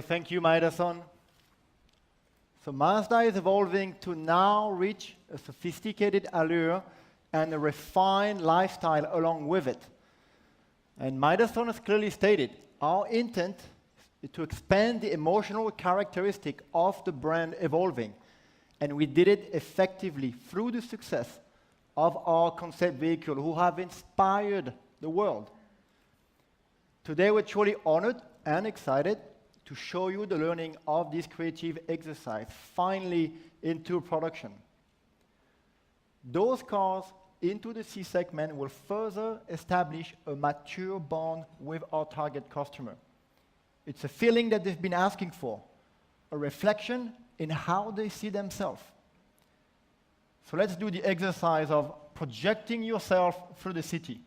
Thank you, Maida-san. So Mazda is evolving to now reach a sophisticated allure and a refined lifestyle along with it. And Maida-san has clearly stated, our intent is to expand the emotional characteristic of the brand evolving. And we did it effectively through the success of our concept vehicle who have inspired the world. Today we're truly honored and excited to show you the learning of this creative exercise finally into production. Those cars into the C segment will further establish a mature bond with our target customer. It's a feeling that they've been asking for, a reflection in how they see themselves. So let's do the exercise of projecting yourself through the city,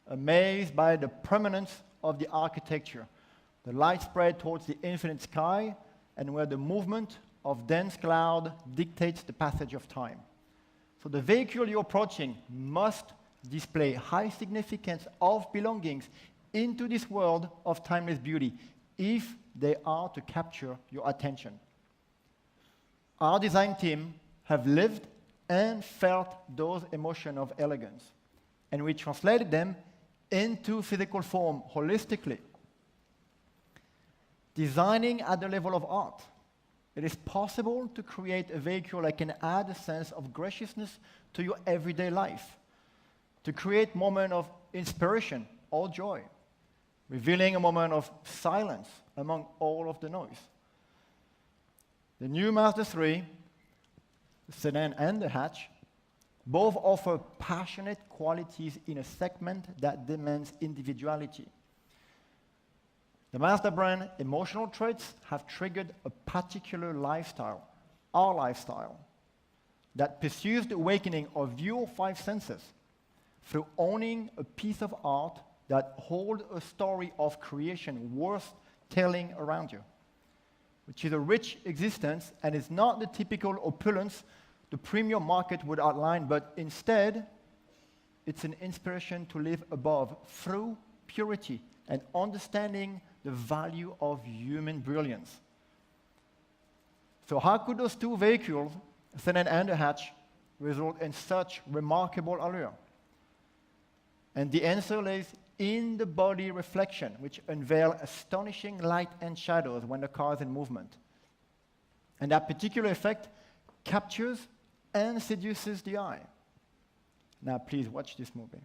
amazed by the permanence of the architecture, the light spread towards the infinite sky, and where the movement of dense cloud dictates the passage of time. So the vehicle you're approaching must display high significance of belongings into this world of timeless beauty if they are to capture your attention. Our design team have lived and felt those emotions of elegance, and we translated them into physical form holistically. Designing at the level of art, it is possible to create a vehicle that can add a sense of graciousness to your everyday life, to create a moment of inspiration or joy, revealing a moment of silence among all of the noise. The new Mazda 3, the sedan and the hatch, both offer passionate qualities in a segment that demands individuality. The Mazda brand emotional traits have triggered a particular lifestyle, our lifestyle, that pursues the awakening of your five senses through owning a piece of art that holds a story of creation worth telling around you, which is a rich existence and is not the typical opulence the premium market would outline, but instead, it's an inspiration to live above through purity and understanding the value of human brilliance. So how could those two vehicles, sedan and a hatch, result in such remarkable allure? And the answer lays in the body reflection, which unveil astonishing light and shadows when the car is in movement. And that particular effect captures and seduces the eye. Now please watch this movie.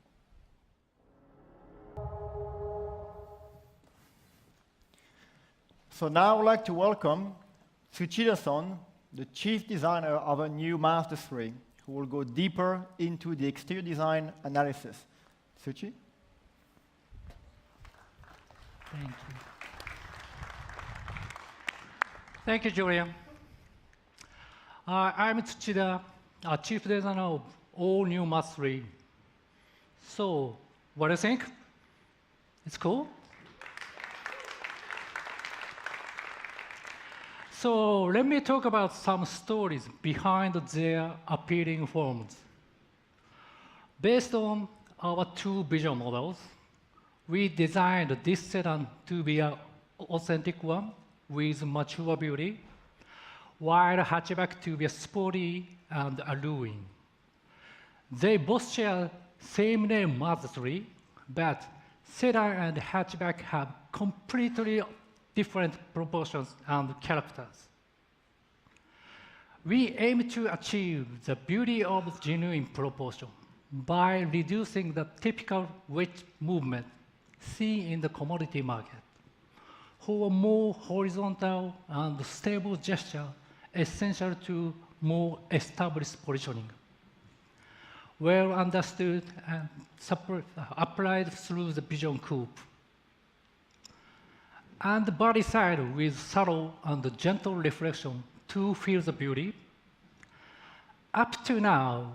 So now I would like to welcome Tsuchida-san, the chief designer of a new Mazda 3, who will go deeper into the exterior design analysis. Tsuchi? Thank you. Thank you, Julian. I'm Tsuchida, chief designer of all new Mazda 3. So, what do you think? It's cool? So let me talk about some stories behind their appealing forms. Based on our two vision models, we designed this sedan to be an authentic one with mature beauty, while hatchback to be sporty and alluring. They both share same name Mazda 3, but sedan and hatchback have completely different proportions and characters. We aim to achieve the beauty of genuine proportion by reducing the typical weight movement seen in the commodity market, for a more horizontal and stable gesture essential to more established positioning, well understood and applied through the vision coupe. And the body side with subtle and gentle reflection to feel the beauty. Up to now,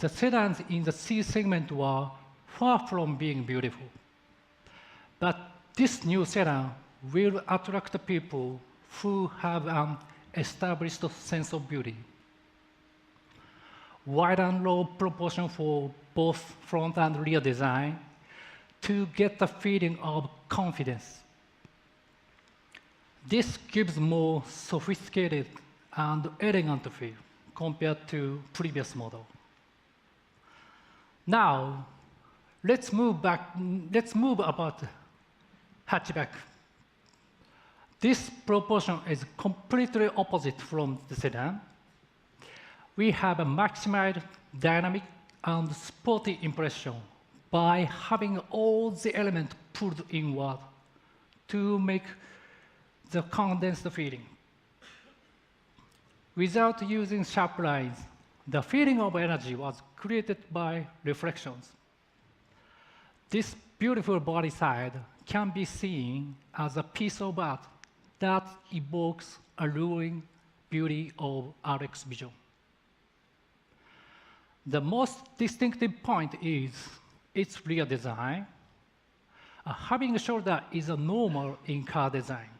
the sedans in the C segment were far from being beautiful. But this new sedan will attract people who have an established sense of beauty. Wide and low proportion for both front and rear design to get the feeling of confidence. This gives more sophisticated and elegant feel compared to previous model. Now, let's move about hatchback. This proportion is completely opposite from the sedan. We have a maximized dynamic and sporty impression by having all the elements pulled inward to make the condensed feeling. Without using sharp lines, the feeling of energy was created by reflections. This beautiful body side can be seen as a piece of art that evokes alluring beauty of RX vision. The most distinctive point is its rear design. Having a shoulder is a normal in car design,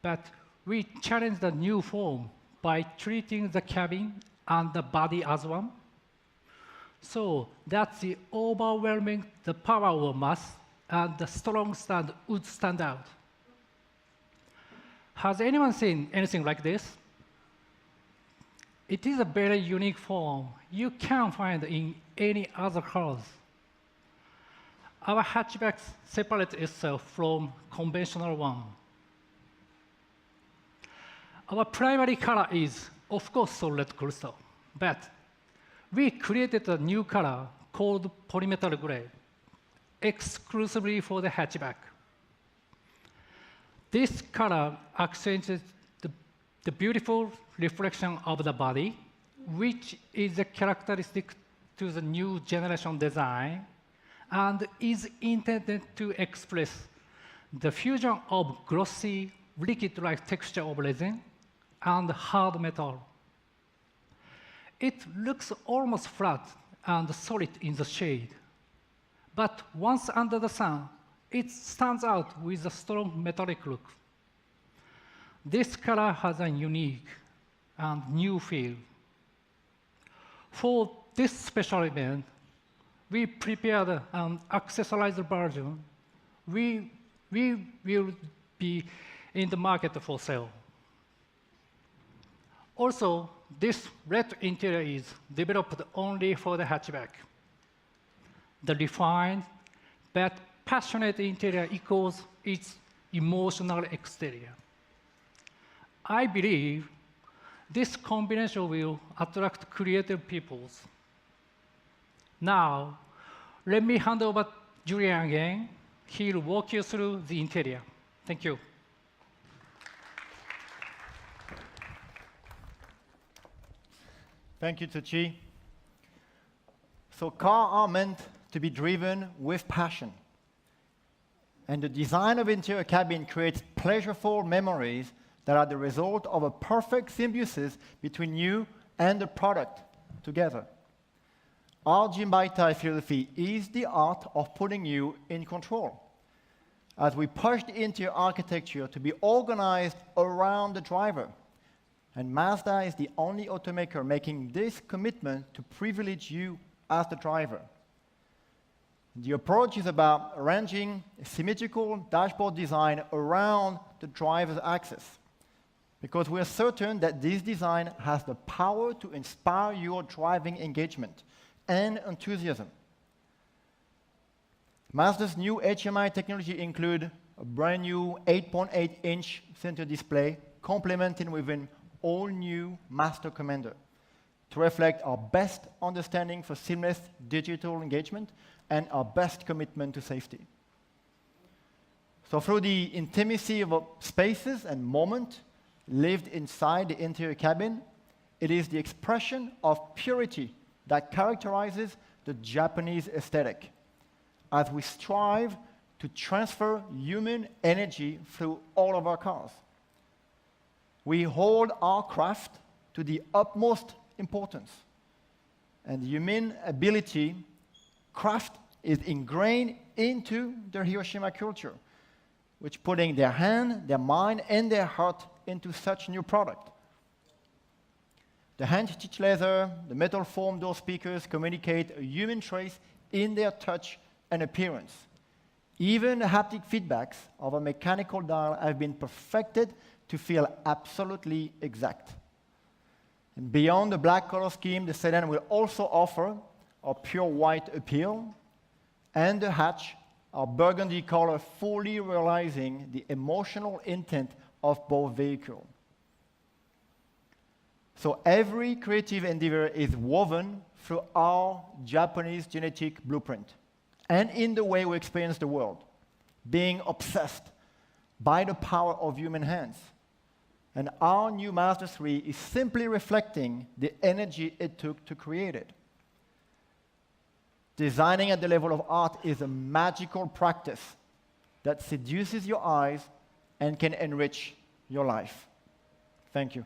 but we challenge the new form by treating the cabin and the body as one, so that the overwhelming the power of mass and the strong stand would stand out. Has anyone seen anything like this? It is a very unique form you can't find in any other cars. Our hatchback separates itself from conventional one. Our primary color is, of course, solid crystal, but we created a new color called polymetal gray, exclusively for the hatchback. This color accentuates the beautiful reflection of the body, which is a characteristic to the new generation design and is intended to express the fusion of glossy, liquid-like texture of resin and hard metal. It looks almost flat and solid in the shade, but once under the sun, it stands out with a strong metallic look. This color has a unique and new feel. For this special event, we prepared an accessorized version. We will be in the market for sale. Also, this red interior is developed only for the hatchback. The refined but passionate interior echoes its emotional exterior. I believe this combination will attract creative peoples. Now, let me hand over to Julian again. He'll walk you through the interior. Thank you. Thank you, Tsuchi. So cars are meant to be driven with passion. And the design of interior cabin creates pleasurable memories that are the result of a perfect symbiosis between you and the product together. Our Jimbaitai philosophy is the art of putting you in control, as we push the interior architecture to be organized around the driver. And Mazda is the only automaker making this commitment to privilege you as the driver. The approach is about arranging a symmetrical dashboard design around the driver's axis, because we are certain that this design has the power to inspire your driving engagement and enthusiasm. Mazda's new HMI technology include a brand new 8.8-inch center display, complemented with an all-new Master Commander to reflect our best understanding for seamless digital engagement and our best commitment to safety. So through the intimacy of spaces and moment lived inside the interior cabin, it is the expression of purity that characterizes the Japanese aesthetic, as we strive to transfer human energy through all of our cars. We hold our craft to the utmost importance, and human ability, craft is ingrained into their Hiroshima culture, which putting their hand, their mind, and their heart into such new product. The hand-stitched leather, the metal foam door speakers communicate a human trace in their touch and appearance. Even the haptic feedbacks of a mechanical dial have been perfected to feel absolutely exact. And beyond the black color scheme, the sedan will also offer a pure white appeal, and the hatch, a burgundy color, fully realizing the emotional intent of both vehicles. So every creative endeavor is woven through our Japanese genetic blueprint and in the way we experience the world, being obsessed by the power of human hands. And our new Mazda 3 is simply reflecting the energy it took to create it. Designing at the level of art is a magical practice that seduces your eyes and can enrich your life. Thank you.